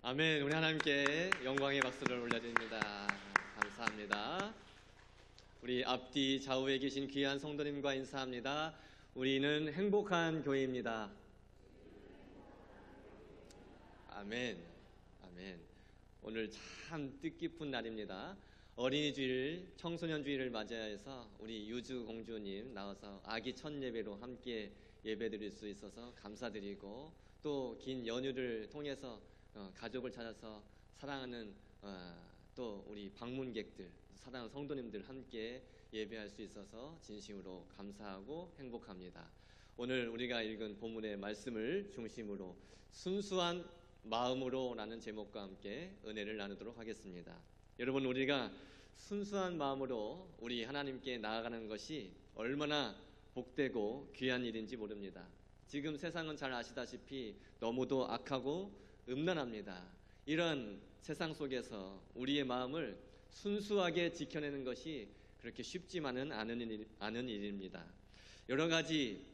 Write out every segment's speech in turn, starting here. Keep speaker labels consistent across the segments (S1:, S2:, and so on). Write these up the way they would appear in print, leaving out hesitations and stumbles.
S1: 아멘. 우리 하나님께 영광의 박수를 올려드립니다. 감사합니다. 우리 앞뒤 좌우에 계신 귀한 성도님과 인사합니다. 우리는 행복한 교회입니다. 아멘. 아멘. 오늘 참 뜻깊은 날입니다. 어린이 주일, 청소년 주일을 맞이해서 우리 유주 공주님 나와서 아기 첫 예배로 함께 예배드릴 수 있어서 감사드리고, 또 긴 연휴를 통해서 가족을 찾아서 사랑하는 또 우리 방문객들, 사랑하는 성도님들 함께 예배할 수 있어서 진심으로 감사하고 행복합니다. 오늘 우리가 읽은 본문의 말씀을 중심으로 순수한 마음으로 라는 제목과 함께 은혜를 나누도록 하겠습니다. 여러분, 우리가 순수한 마음으로 우리 하나님께 나아가는 것이 얼마나 복되고 귀한 일인지 모릅니다. 지금 세상은 잘 아시다시피 너무도 악하고 음란합니다. 이런 세상 속에서 우리의 마음을 순수하게 지켜내는 것이 그렇게 쉽지만은 않은 일입니다. 여러 가지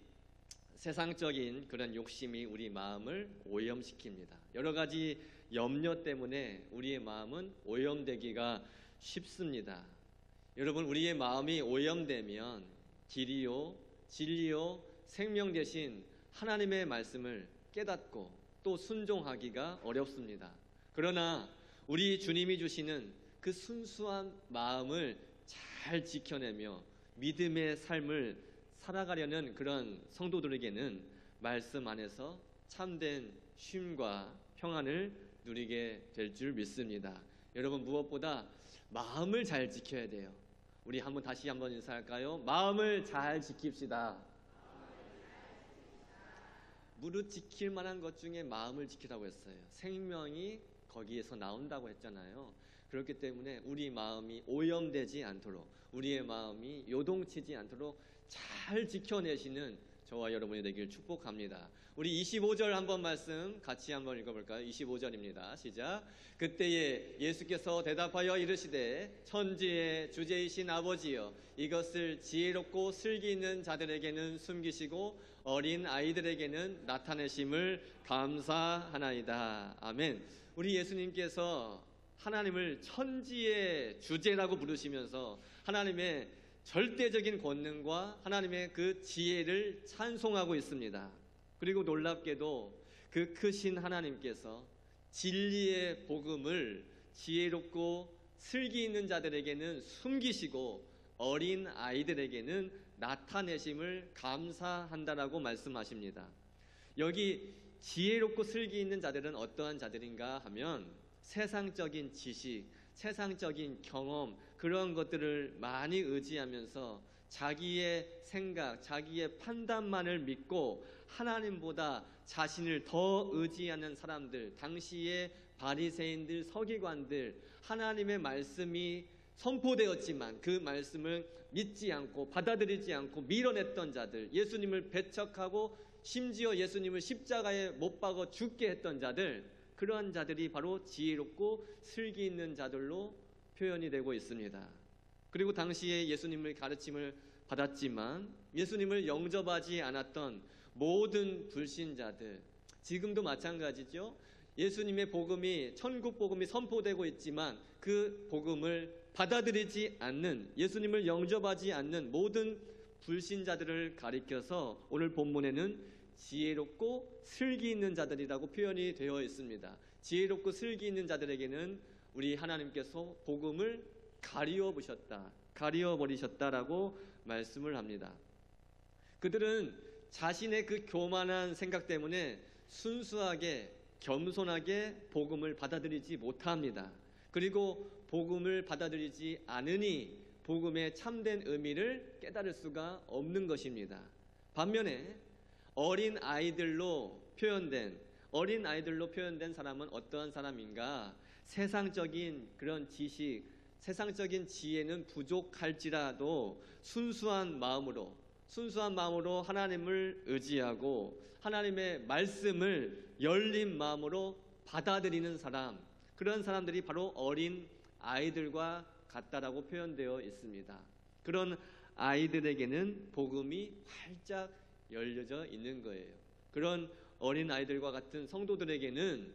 S1: 세상적인 그런 욕심이 우리 마음을 오염시킵니다. 여러 가지 염려 때문에 우리의 마음은 오염되기가 쉽습니다. 여러분, 우리의 마음이 오염되면 길이요, 진리요, 생명 대신 하나님의 말씀을 깨닫고 또 순종하기가 어렵습니다. 그러나 우리 주님이 주시는 그 순수한 마음을 잘 지켜내며 믿음의 삶을 살아가려는 그런 성도들에게는 말씀 안에서 참된 쉼과 평안을 누리게 될 줄 믿습니다. 여러분, 무엇보다 마음을 잘 지켜야 돼요. 우리 다시 한번 인사할까요? 마음을 잘 지킵시다. 무릇 지킬 만한 것 중에 마음을 지키라고 했어요. 생명이 거기에서 나온다고 했잖아요. 그렇기 때문에 우리 마음이 오염되지 않도록, 우리의 마음이 요동치지 않도록 잘 지켜내시는 저와 여러분이 되길 축복합니다. 우리 25절 한번 말씀 같이 한번 읽어볼까요? 25절입니다. 시작. 그때에 예수께서 대답하여 이르시되 천지의 주제이신 아버지여, 이것을 지혜롭고 슬기 있는 자들에게는 숨기시고 어린 아이들에게는 나타내심을 감사하나이다. 아멘. 우리 예수님께서 하나님을 천지의 주제라고 부르시면서 하나님의 절대적인 권능과 하나님의 그 지혜를 찬송하고 있습니다. 그리고 놀랍게도 그 크신 하나님께서 진리의 복음을 지혜롭고 슬기 있는 자들에게는 숨기시고 어린 아이들에게는 나타내심을 감사한다라고 말씀하십니다. 여기 지혜롭고 슬기 있는 자들은 어떠한 자들인가 하면 세상적인 지식, 세상적인 경험, 그런 것들을 많이 의지하면서 자기의 생각, 자기의 판단만을 믿고 하나님보다 자신을 더 의지하는 사람들, 당시의 바리새인들, 서기관들, 하나님의 말씀이 선포되었지만 그 말씀을 믿지 않고 받아들이지 않고 밀어냈던 자들, 예수님을 배척하고 심지어 예수님을 십자가에 못 박아 죽게 했던 자들, 그러한 자들이 바로 지혜롭고 슬기 있는 자들로 표현이 되고 있습니다. 그리고 당시에 예수님의 가르침을 받았지만 예수님을 영접하지 않았던 모든 불신자들, 지금도 마찬가지죠. 예수님의 복음이, 천국 복음이 선포되고 있지만 그 복음을 받아들이지 않는, 예수님을 영접하지 않는 모든 불신자들을 가리켜서 오늘 본문에는 지혜롭고 슬기 있는 자들이라고 표현이 되어 있습니다. 지혜롭고 슬기 있는 자들에게는 우리 하나님께서 복음을 가리워 버리셨다라고 말씀을 합니다. 그들은 자신의 그 교만한 생각 때문에 순수하게 겸손하게 복음을 받아들이지 못합니다. 그리고 복음을 받아들이지 않으니 복음의 참된 의미를 깨달을 수가 없는 것입니다. 반면에 어린 아이들로 표현된 사람은 어떠한 사람인가? 세상적인 그런 지식, 세상적인 지혜는 부족할지라도 순수한 마음으로 하나님을 의지하고 하나님의 말씀을 열린 마음으로 받아들이는 사람, 그런 사람들이 바로 어린 아이들과 같다라고 표현되어 있습니다. 그런 아이들에게는 복음이 활짝 열려져 있는 거예요. 그런 어린 아이들과 같은 성도들에게는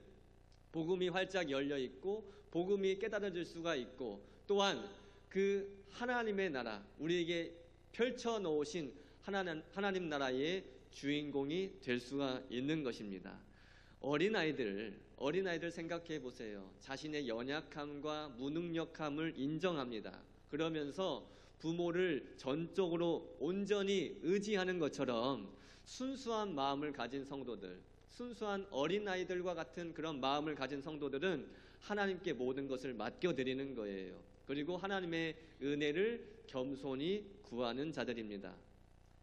S1: 복음이 활짝 열려 있고 복음이 깨달아질 수가 있고 또한 그 하나님의 나라, 우리에게 펼쳐 놓으신 하나님 나라의 주인공이 될 수가 있는 것입니다. 어린아이들 생각해 보세요. 자신의 연약함과 무능력함을 인정합니다. 그러면서 부모를 전적으로 온전히 의지하는 것처럼 순수한 마음을 가진 성도들, 순수한 어린아이들과 같은 그런 마음을 가진 성도들은 하나님께 모든 것을 맡겨드리는 거예요. 그리고 하나님의 은혜를 겸손히 구하는 자들입니다.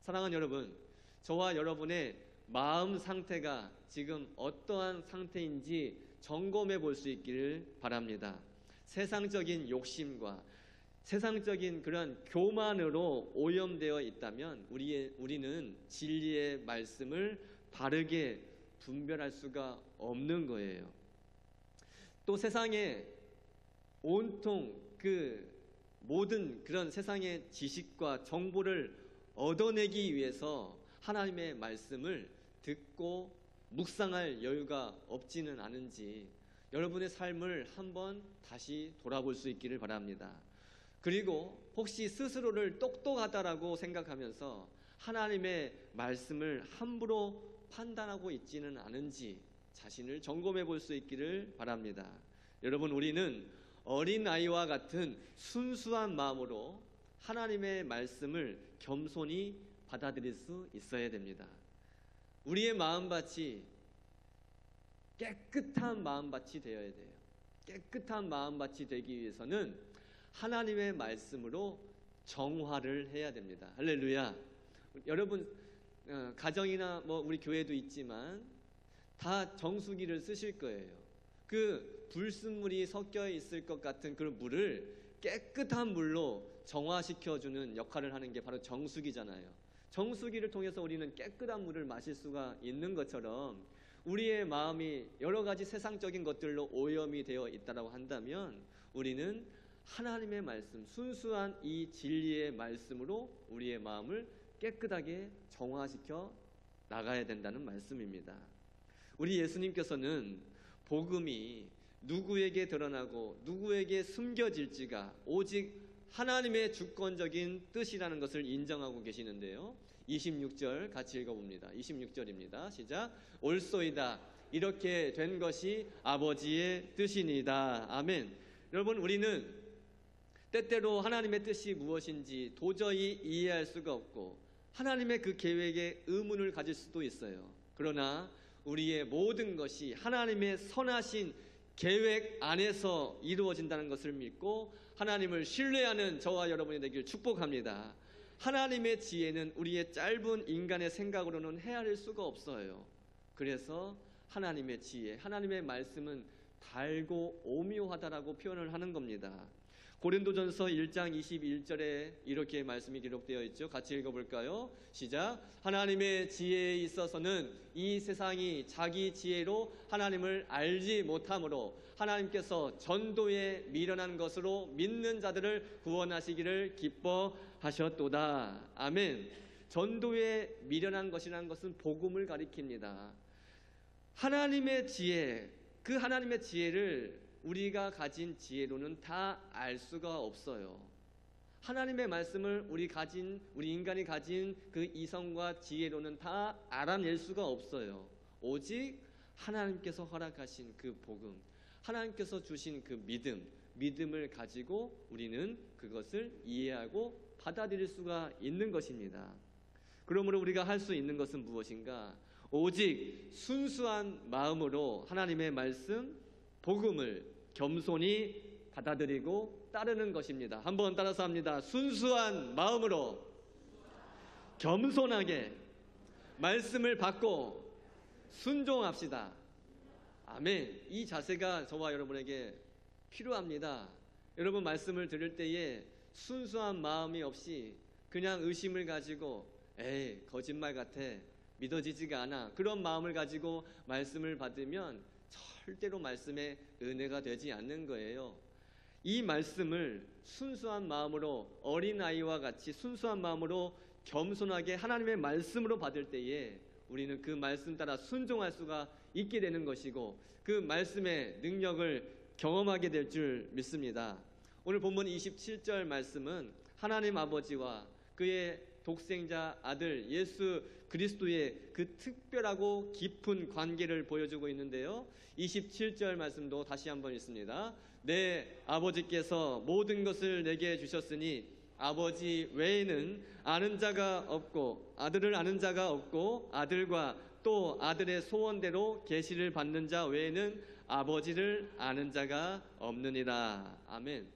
S1: 사랑하는 여러분, 저와 여러분의 마음 상태가 지금 어떠한 상태인지 점검해 볼 수 있기를 바랍니다. 세상적인 욕심과 세상적인 그런 교만으로 오염되어 있다면 우리는 진리의 말씀을 바르게 분별할 수가 없는 거예요. 또 세상에 온통 그 모든 그런 세상의 지식과 정보를 얻어내기 위해서 하나님의 말씀을 듣고 묵상할 여유가 없지는 않은지 여러분의 삶을 한번 다시 돌아볼 수 있기를 바랍니다. 그리고 혹시 스스로를 똑똑하다라고 생각하면서 하나님의 말씀을 함부로 판단하고 있지는 않은지 자신을 점검해 볼 수 있기를 바랍니다. 여러분, 우리는 어린아이와 같은 순수한 마음으로 하나님의 말씀을 겸손히 받아들일 수 있어야 됩니다. 우리의 마음밭이 깨끗한 마음밭이 되어야 돼요. 깨끗한 마음밭이 되기 위해서는 하나님의 말씀으로 정화를 해야 됩니다. 할렐루야. 여러분, 가정이나 우리 교회도 있지만 다 정수기를 쓰실 거예요. 그 불순물이 섞여 있을 것 같은 그런 물을 깨끗한 물로 정화시켜주는 역할을 하는 게 바로 정수기잖아요. 정수기를 통해서 우리는 깨끗한 물을 마실 수가 있는 것처럼 우리의 마음이 여러 가지 세상적인 것들로 오염이 되어 있다고 한다면 우리는 하나님의 말씀, 순수한 이 진리의 말씀으로 우리의 마음을 깨끗하게 정화시켜 나가야 된다는 말씀입니다. 우리 예수님께서는 복음이 누구에게 드러나고 누구에게 숨겨질지가 오직 하나님의 주권적인 뜻이라는 것을 인정하고 계시는데요. 26절 같이 읽어봅니다. 26절입니다. 시작. 옳소이다. 이렇게 된 것이 아버지의 뜻이니이다. 아멘. 여러분, 우리는 때때로 하나님의 뜻이 무엇인지 도저히 이해할 수가 없고 하나님의 그 계획에 의문을 가질 수도 있어요. 그러나 우리의 모든 것이 하나님의 선하신 계획 안에서 이루어진다는 것을 믿고 하나님을 신뢰하는 저와 여러분이 되길 축복합니다. 하나님의 지혜는 우리의 짧은 인간의 생각으로는 헤아릴 수가 없어요. 그래서 하나님의 지혜, 하나님의 말씀은 달고 오묘하다라고 표현을 하는 겁니다. 고린도전서 1장 21절에 이렇게 말씀이 기록되어 있죠. 같이 읽어볼까요? 시작. 하나님의 지혜에 있어서는 이 세상이 자기 지혜로 하나님을 알지 못하므로 하나님께서 전도에 미련한 것으로 믿는 자들을 구원하시기를 기뻐하셨도다. 아멘. 전도에 미련한 것이라는 것은 복음을 가리킵니다. 하나님의 지혜, 그 하나님의 지혜를 우리가 가진 지혜로는 다 알 수가 없어요. 하나님의 말씀을 우리 인간이 가진 그 이성과 지혜로는 다 알아낼 수가 없어요. 오직 하나님께서 허락하신 그 복음, 하나님께서 주신 그 믿음을 가지고 우리는 그것을 이해하고 받아들일 수가 있는 것입니다. 그러므로 우리가 할 수 있는 것은 무엇인가? 오직 순수한 마음으로 하나님의 말씀, 복음을 겸손히 받아들이고 따르는 것입니다. 한번 따라서 합니다. 순수한 마음으로 겸손하게 말씀을 받고 순종합시다. 아멘. 이 자세가 저와 여러분에게 필요합니다. 여러분, 말씀을 들을 때에 순수한 마음이 없이 그냥 의심을 가지고 에이, 거짓말 같아, 믿어지지가 않아, 그런 마음을 가지고 말씀을 받으면 절대로 말씀의 은혜가 되지 않는 거예요. 이 말씀을 순수한 마음으로, 어린아이와 같이 순수한 마음으로 겸손하게 하나님의 말씀으로 받을 때에 우리는 그 말씀 따라 순종할 수가 있게 되는 것이고 그 말씀의 능력을 경험하게 될 줄 믿습니다. 오늘 본문 27절 말씀은 하나님 아버지와 그의 독생자 아들 예수 그리스도의 그 특별하고 깊은 관계를 보여주고 있는데요. 27절 말씀도 다시 한번 읽습니다. 내 아버지께서 모든 것을 내게 주셨으니 아버지 외에는 아는 자가 없고 아들을 아는 자가 없고 아들과 또 아들의 소원대로 계시를 받는 자 외에는 아버지를 아는 자가 없느니라. 아멘.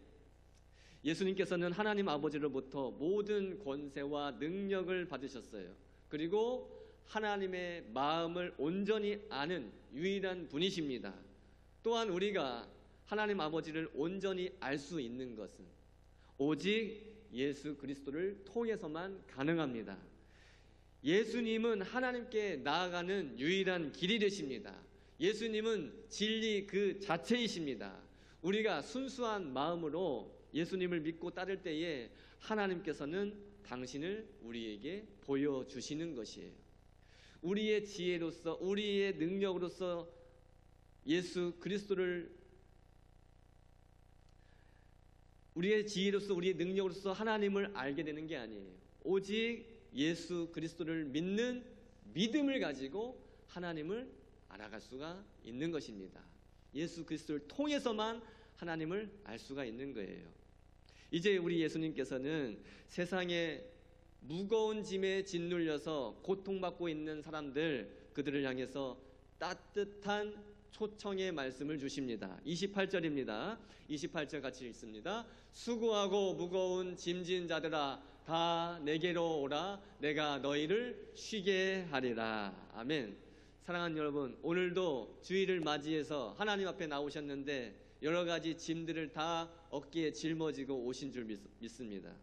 S1: 예수님께서는 하나님 아버지로부터 모든 권세와 능력을 받으셨어요. 그리고 하나님의 마음을 온전히 아는 유일한 분이십니다. 또한 우리가 하나님 아버지를 온전히 알 수 있는 것은 오직 예수 그리스도를 통해서만 가능합니다. 예수님은 하나님께 나아가는 유일한 길이 되십니다. 예수님은 진리 그 자체이십니다. 우리가 순수한 마음으로 예수님을 믿고 따를 때에 하나님께서는 당신을 우리에게 보여주시는 것이에요. 우리의 지혜로서 우리의 능력으로서 예수 그리스도를 우리의 지혜로서 우리의 능력으로서 하나님을 알게 되는 게 아니에요. 오직 예수 그리스도를 믿는 믿음을 가지고 하나님을 알아갈 수가 있는 것입니다. 예수 그리스도를 통해서만 하나님을 알 수가 있는 거예요. 이제 우리 예수님께서는 세상에 무거운 짐에 짓눌려서 고통받고 있는 사람들, 그들을 향해서 따뜻한 초청의 말씀을 주십니다. 28절입니다. 28절 같이 읽습니다. 수고하고 무거운 짐진 자들아 다 내게로 오라. 내가 너희를 쉬게 하리라. 아멘. 사랑하는 여러분, 오늘도 주일을 맞이해서 하나님 앞에 나오셨는데 여러 가지 짐들을 다 어깨에 짊어지고 오신 줄 믿습니다.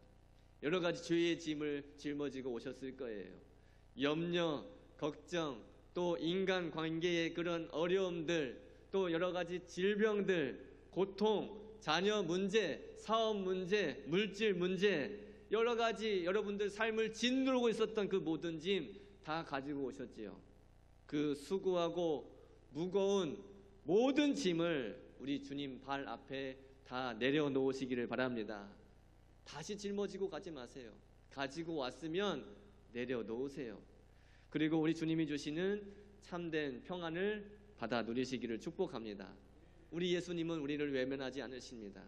S1: 여러 가지 죄의 짐을 짊어지고 오셨을 거예요. 염려, 걱정, 또 인간 관계의 그런 어려움들, 또 여러 가지 질병들, 고통, 자녀 문제, 사업 문제, 물질 문제, 여러 가지 여러분들 삶을 짓누르고 있었던 그 모든 짐 다 가지고 오셨지요. 그 수고하고 무거운 모든 짐을 우리 주님 발 앞에 다 내려놓으시기를 바랍니다. 다시 짊어지고 가지 마세요. 가지고 왔으면 내려놓으세요. 그리고 우리 주님이 주시는 참된 평안을 받아 누리시기를 축복합니다. 우리 예수님은 우리를 외면하지 않으십니다.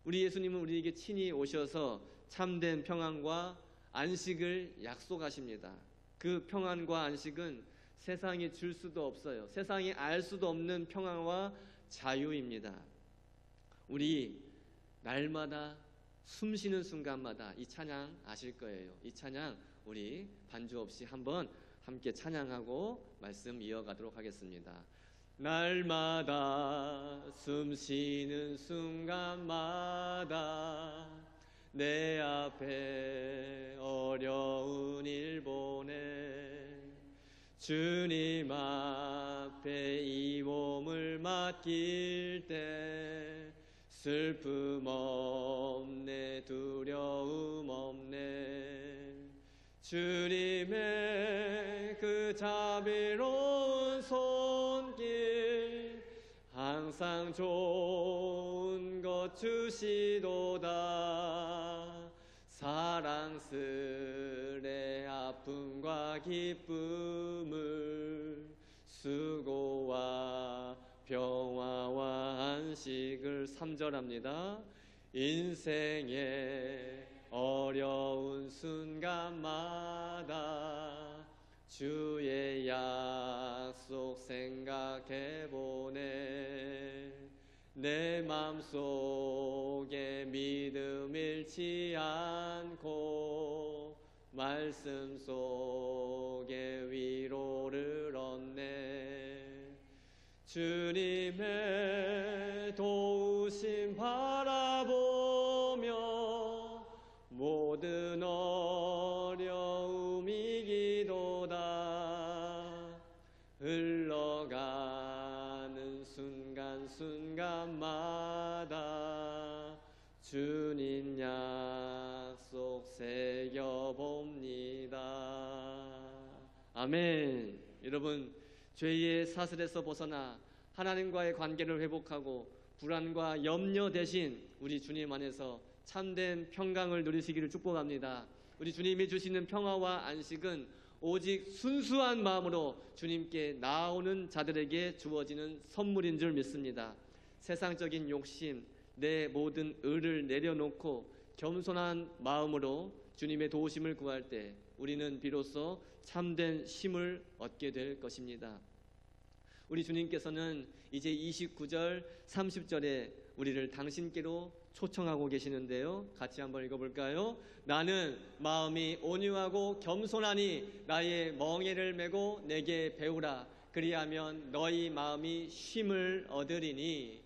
S1: 우리 예수님은 우리에게 친히 오셔서 참된 평안과 안식을 약속하십니다. 그 평안과 안식은 세상이 줄 수도 없어요. 세상이 알 수도 없는 평안과 자유입니다. 우리 날마다 숨 쉬는 순간마다 이 찬양 아실 거예요. 이 찬양 우리 반주 없이 한번 함께 찬양하고 말씀 이어가도록 하겠습니다. 날마다 숨 쉬는 순간마다 내 앞에 어려운 일 보내 주님 앞에 이 몸을 맡길 때 슬픔 없네 두려움 없네 주님의 그 자비로운 손길 항상 좋은 것 주시도다 사랑스레 아픔과 기쁨을 수고와 평화와 안식을 3절합니다. 인생의 어려운 순간마다 주의 약속 생각해보네 내 맘속에 믿음 잃지 않고 말씀 속에 위로를 얻네 주님의 도우심 바라보며 모든 어려움 이기도다 흘러가는 순간순간마다 주님 약속 새겨봅니다. 아멘. 여러분 죄의 사슬에서 벗어나 하나님과의 관계를 회복하고 불안과 염려 대신 우리 주님 안에서 참된 평강을 누리시기를 축복합니다. 우리 주님이 주시는 평화와 안식은 오직 순수한 마음으로 주님께 나아오는 자들에게 주어지는 선물인 줄 믿습니다. 세상적인 욕심, 내 모든 의를 내려놓고 겸손한 마음으로 주님의 도우심을 구할 때 우리는 비로소 참된 쉼을 얻게 될 것입니다. 우리 주님께서는 이제 29절, 30절에 우리를 당신께로 초청하고 계시는데요. 같이 한번 읽어볼까요? 나는 마음이 온유하고 겸손하니 나의 멍에를 메고 내게 배우라. 그리하면 너희 마음이 쉼을 얻으리니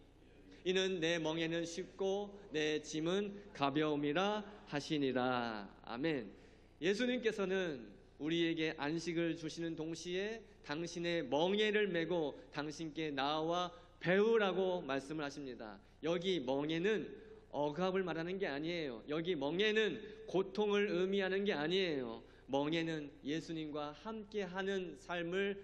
S1: 이는 내 멍에는 쉽고 내 짐은 가벼움이라 하시니라. 아멘. 예수님께서는 우리에게 안식을 주시는 동시에 당신의 멍에를 메고 당신께 나와 배우라고 말씀을 하십니다. 여기 멍에는 억압을 말하는 게 아니에요. 여기 멍에는 고통을 의미하는 게 아니에요. 멍에는 예수님과 함께하는 삶을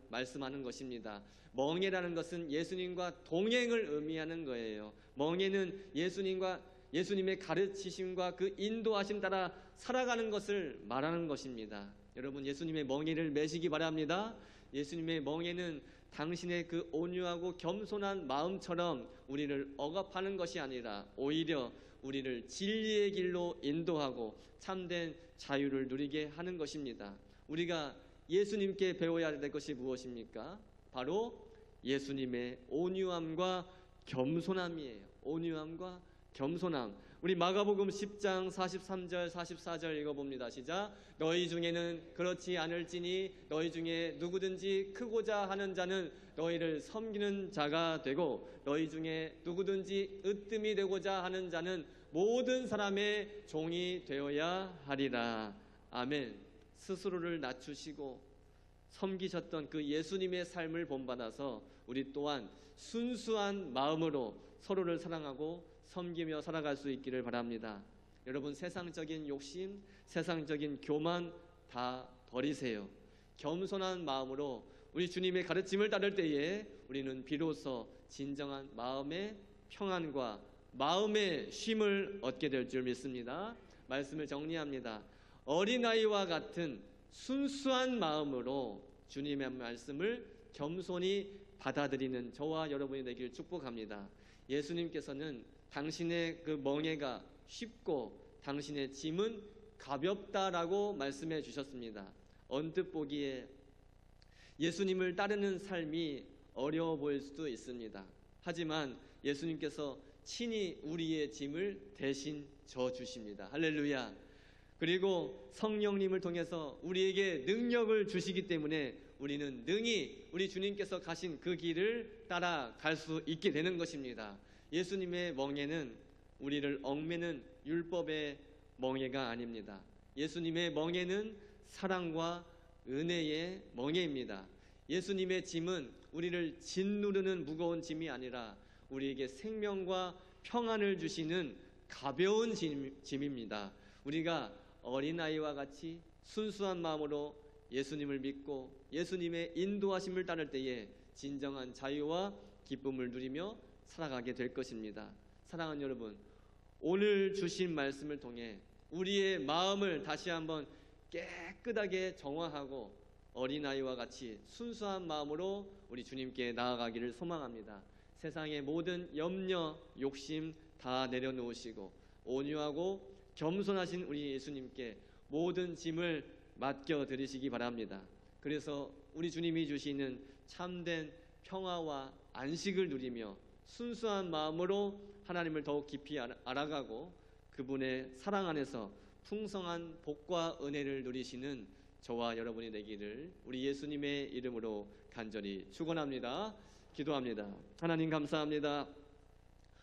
S1: 말씀하는 것입니다. 멍에라는 것은 예수님과 동행을 의미하는 거예요. 멍에는 예수님의 가르치심과 그 인도하심 따라 살아가는 것을 말하는 것입니다. 여러분, 예수님의 멍에를 메시기 바랍니다. 예수님의 멍에는 당신의 그 온유하고 겸손한 마음처럼 우리를 억압하는 것이 아니라 오히려 우리를 진리의 길로 인도하고 참된 자유를 누리게 하는 것입니다. 우리가 예수님께 배워야 될 것이 무엇입니까? 바로 예수님의 온유함과 겸손함이에요. 온유함과 겸손함. 우리 마가복음 10장 43절 44절 읽어봅니다. 시작. 너희 중에는 그렇지 않을지니 너희 중에 누구든지 크고자 하는 자는 너희를 섬기는 자가 되고 너희 중에 누구든지 으뜸이 되고자 하는 자는 모든 사람의 종이 되어야 하리라. 아멘. 스스로를 낮추시고 섬기셨던 그 예수님의 삶을 본받아서 우리 또한 순수한 마음으로 서로를 사랑하고 섬기며 살아갈 수 있기를 바랍니다. 여러분, 세상적인 욕심, 세상적인 교만 다 버리세요. 겸손한 마음으로 우리 주님의 가르침을 따를 때에 우리는 비로소 진정한 마음의 평안과 마음의 쉼을 얻게 될 줄 믿습니다. 말씀을 정리합니다. 어린아이와 같은 순수한 마음으로 주님의 말씀을 겸손히 받아들이는 저와 여러분이 되길 축복합니다. 예수님께서는 당신의 그 멍에가 쉽고 당신의 짐은 가볍다라고 말씀해 주셨습니다. 언뜻 보기에 예수님을 따르는 삶이 어려워 보일 수도 있습니다. 하지만 예수님께서 친히 우리의 짐을 대신 져 주십니다. 할렐루야. 그리고 성령님을 통해서 우리에게 능력을 주시기 때문에 우리는 능히 우리 주님께서 가신 그 길을 따라갈 수 있게 되는 것입니다. 예수님의 멍에는 우리를 얽매는 율법의 멍에가 아닙니다. 예수님의 멍에는 사랑과 은혜의 멍에입니다. 예수님의 짐은 우리를 짓누르는 무거운 짐이 아니라 우리에게 생명과 평안을 주시는 가벼운 짐입니다. 우리가 어린아이와 같이 순수한 마음으로 예수님을 믿고 예수님의 인도하심을 따를 때에 진정한 자유와 기쁨을 누리며 살아가게 될 것입니다. 사랑하는 여러분, 오늘 주신 말씀을 통해 우리의 마음을 다시 한번 깨끗하게 정화하고 어린아이와 같이 순수한 마음으로 우리 주님께 나아가기를 소망합니다. 세상의 모든 염려, 욕심 다 내려놓으시고 온유하고 겸손하신 우리 예수님께 모든 짐을 맡겨드리시기 바랍니다. 그래서 우리 주님이 주시는 참된 평화와 안식을 누리며 순수한 마음으로 하나님을 더욱 깊이 알아가고 그분의 사랑 안에서 풍성한 복과 은혜를 누리시는 저와 여러분이 되기를 우리 예수님의 이름으로 간절히 축원합니다. 기도합니다. 하나님 감사합니다.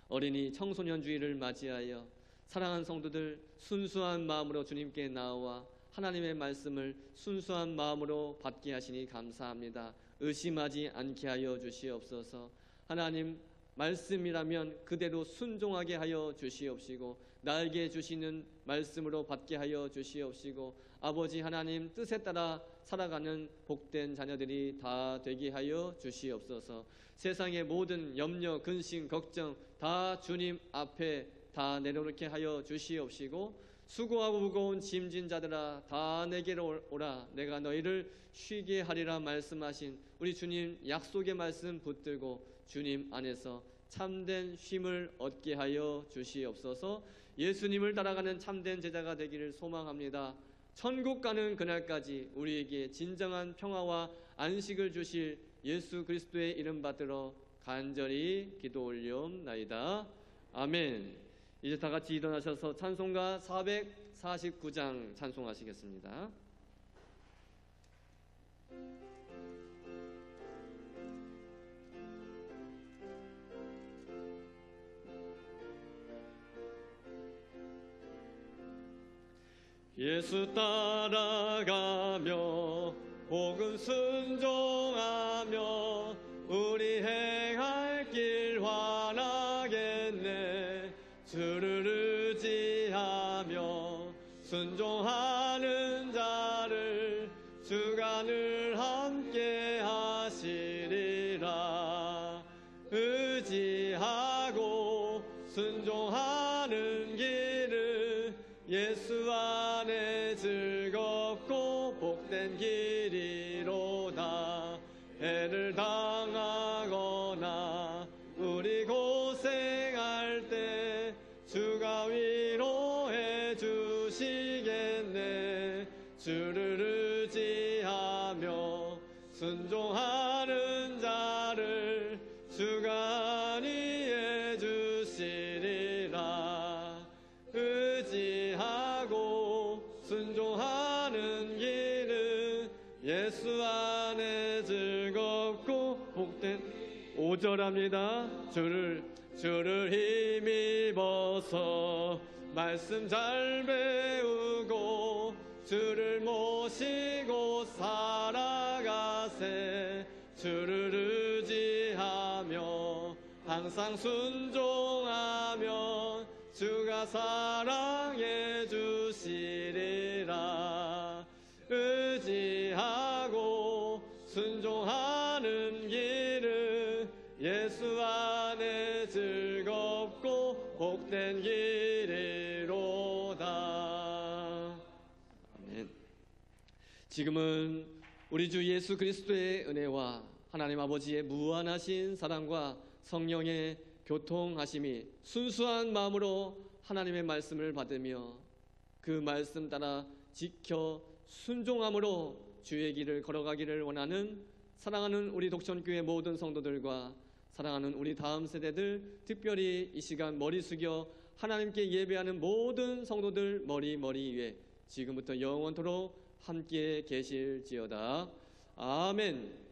S1: 어린이 청소년 주일을 맞이하여 사랑하는 성도들 순수한 마음으로 주님께 나와 하나님의 말씀을 순수한 마음으로 받게 하시니 감사합니다. 의심하지 않게 하여 주시옵소서. 하나님 말씀이라면 그대로 순종하게 하여 주시옵시고 나에게 주시는 말씀으로 받게 하여 주시옵시고 아버지 하나님 뜻에 따라 살아가는 복된 자녀들이 다 되게 하여 주시옵소서. 세상의 모든 염려, 근심, 걱정 다 주님 앞에 다 내려놓게 하여 주시옵시고, 수고하고 무거운 짐진 자들아 다 내게로 오라, 내가 너희를 쉬게 하리라 말씀하신 우리 주님 약속의 말씀 붙들고 주님 안에서 참된 쉼을 얻게 하여 주시옵소서. 예수님을 따라가는 참된 제자가 되기를 소망합니다. 천국 가는 그날까지 우리에게 진정한 평화와 안식을 주실 예수 그리스도의 이름 받들어 간절히 기도 올리옵나이다. 아멘. 이제 다 같이 일어나셔서 찬송가 449장 찬송하시겠습니다. 예수 따라가며 복음 순종하며 우리 행할 길 환하겠네. 주를 의지하며 순종하는 자를 주가 늘 함께 하시리라. 의지하고 순종하는 길은 예수 안에 즐겁고 복된 길이로다. 해를 당하거나 우리 고생할 때 주가 위로해 주시겠네. 주를 의지하며 순종하는 자를 주가 안위해 주시리라. 의지하고 순종하는 길은 예수 안에 즐겁고 복된 5절합니다. 주를 힘입어서 말씀 잘 배우고 주를 모시고 살아가세. 주를 의지하며 항상 순종하면 주가 사랑해 주시리라. 의지하고 순종하는 길은 예수 안에 즐겁고 복된 길이로다. 아멘. 지금은 우리 주 예수 그리스도의 은혜와 하나님 아버지의 무한하신 사랑과 성령의 교통하심이 순수한 마음으로 하나님의 말씀을 받으며 그 말씀 따라 지켜 순종함으로 주의 길을 걸어가기를 원하는 사랑하는 우리 독천교회 모든 성도들과 사랑하는 우리 다음 세대들, 특별히 이 시간 머리 숙여 하나님께 예배하는 모든 성도들 머리 위에 지금부터 영원토록 함께 계실지어다. 아멘.